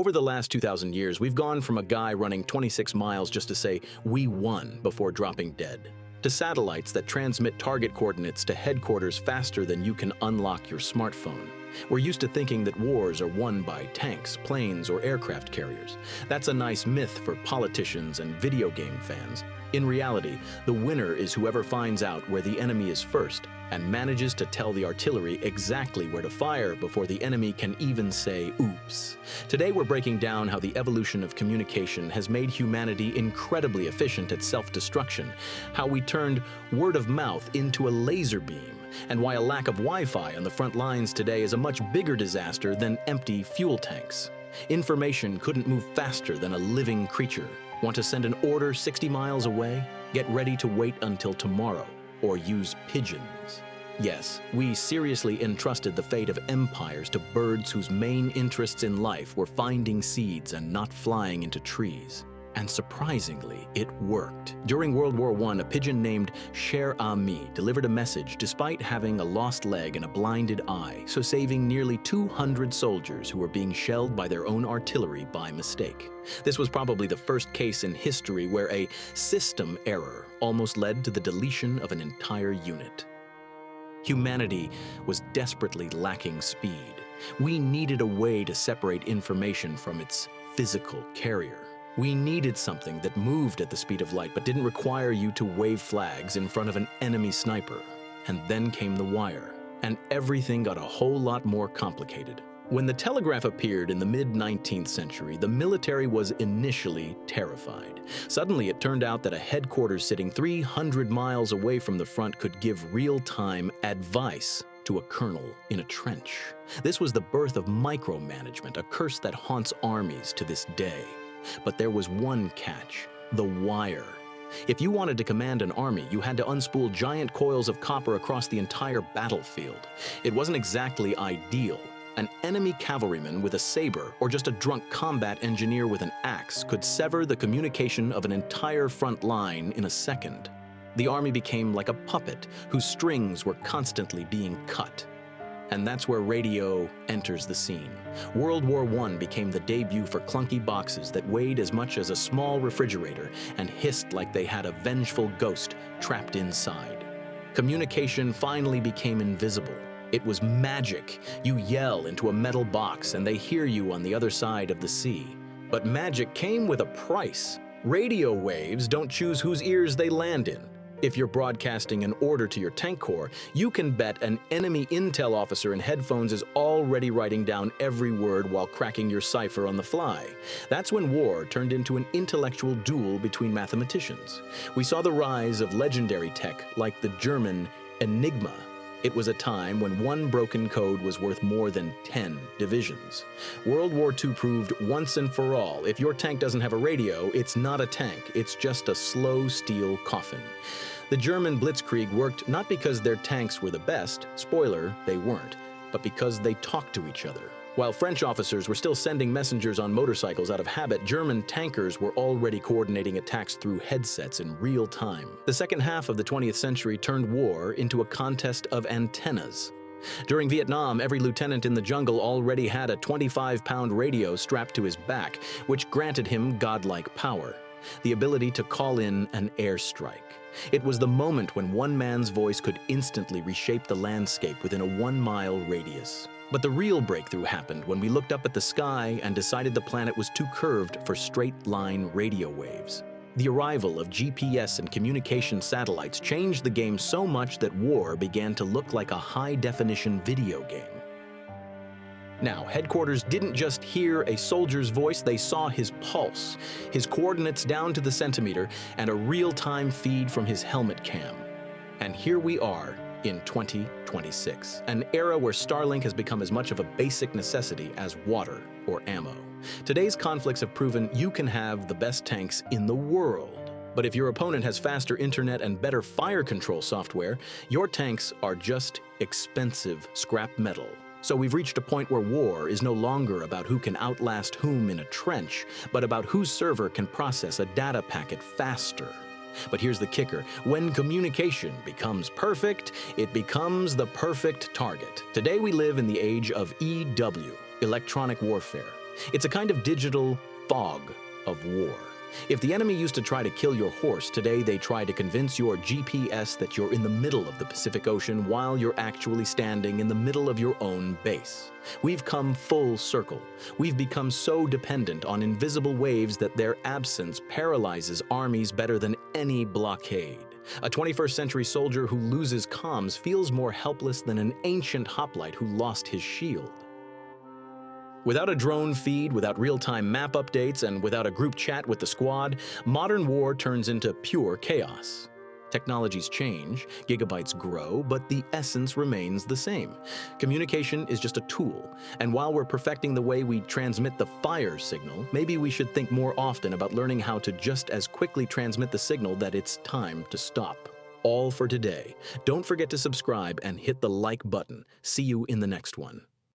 Over the last 2,000 years, we've gone from a guy running 26 miles just to say, "We won," before dropping dead, to satellites that transmit target coordinates to headquarters faster than you can unlock your smartphone. We're used to thinking that wars are won by tanks, planes, or aircraft carriers. That's a nice myth for politicians and video game fans. In reality, the winner is whoever finds out where the enemy is first and manages to tell the artillery exactly where to fire before the enemy can even say, "Oops." Today we're breaking down how the evolution of communication has made humanity incredibly efficient at self-destruction, how we turned word of mouth into a laser beam, and why a lack of Wi-Fi on the front lines today is a much bigger disaster than empty fuel tanks. Information couldn't move faster than a living creature. Want to send an order 60 miles away? Get ready to wait until tomorrow, or use pigeons. Yes, we seriously entrusted the fate of empires to birds whose main interests in life were finding seeds and not flying into trees. And surprisingly, it worked. During World War I, a pigeon named Cher Ami delivered a message despite having a lost leg and a blinded eye, so saving nearly 200 soldiers who were being shelled by their own artillery by mistake. This was probably the first case in history where a system error almost led to the deletion of an entire unit. Humanity was desperately lacking speed. We needed a way to separate information from its physical carrier. We needed something that moved at the speed of light but didn't require you to wave flags in front of an enemy sniper. And then came the wire, and everything got a whole lot more complicated. When the telegraph appeared in the mid-19th century, the military was initially terrified. Suddenly, it turned out that a headquarters sitting 300 miles away from the front could give real-time advice to a colonel in a trench. This was the birth of micromanagement, a curse that haunts armies to this day. But there was one catch: the wire. If you wanted to command an army, you had to unspool giant coils of copper across the entire battlefield. It wasn't exactly ideal. An enemy cavalryman with a saber or just a drunk combat engineer with an axe could sever the communication of an entire front line in a second. The army became like a puppet whose strings were constantly being cut. And that's where radio enters the scene. World War I became the debut for clunky boxes that weighed as much as a small refrigerator and hissed like they had a vengeful ghost trapped inside. Communication finally became invisible. It was magic. You yell into a metal box and they hear you on the other side of the sea. But magic came with a price. Radio waves don't choose whose ears they land in. If you're broadcasting an order to your tank corps, you can bet an enemy intel officer in headphones is already writing down every word while cracking your cipher on the fly. That's when war turned into an intellectual duel between mathematicians. We saw the rise of legendary tech like the German Enigma. It was a time when one broken code was worth more than 10 divisions. World War II proved once and for all, if your tank doesn't have a radio, it's not a tank, it's just a slow steel coffin. The German Blitzkrieg worked not because their tanks were the best, spoiler, they weren't, but because they talked to each other. While French officers were still sending messengers on motorcycles out of habit, German tankers were already coordinating attacks through headsets in real time. The second half of the 20th century turned war into a contest of antennas. During Vietnam, every lieutenant in the jungle already had a 25-pound radio strapped to his back, which granted him godlike power, the ability to call in an airstrike. It was the moment when one man's voice could instantly reshape the landscape within a 1-mile radius. But the real breakthrough happened when we looked up at the sky and decided the planet was too curved for straight-line radio waves. The arrival of GPS and communication satellites changed the game so much that war began to look like a high-definition video game. Now, headquarters didn't just hear a soldier's voice, they saw his pulse, his coordinates down to the centimeter, and a real-time feed from his helmet cam. And here we are in 2026, an era where Starlink has become as much of a basic necessity as water or ammo. Today's conflicts have proven you can have the best tanks in the world, but if your opponent has faster internet and better fire control software, your tanks are just expensive scrap metal. So we've reached a point where war is no longer about who can outlast whom in a trench, but about whose server can process a data packet faster. But here's the kicker: when communication becomes perfect, it becomes the perfect target. Today we live in the age of EW, electronic warfare. It's a kind of digital fog of war. If the enemy used to try to kill your horse, today they try to convince your GPS that you're in the middle of the Pacific Ocean while you're actually standing in the middle of your own base. We've come full circle. We've become so dependent on invisible waves that their absence paralyzes armies better than any blockade. A 21st century soldier who loses comms feels more helpless than an ancient hoplite who lost his shield. Without a drone feed, without real-time map updates, and without a group chat with the squad, modern war turns into pure chaos. Technologies change, gigabytes grow, but the essence remains the same. Communication is just a tool, and while we're perfecting the way we transmit the fire signal, maybe we should think more often about learning how to just as quickly transmit the signal that it's time to stop. All for today. Don't forget to subscribe and hit the like button. See you in the next one.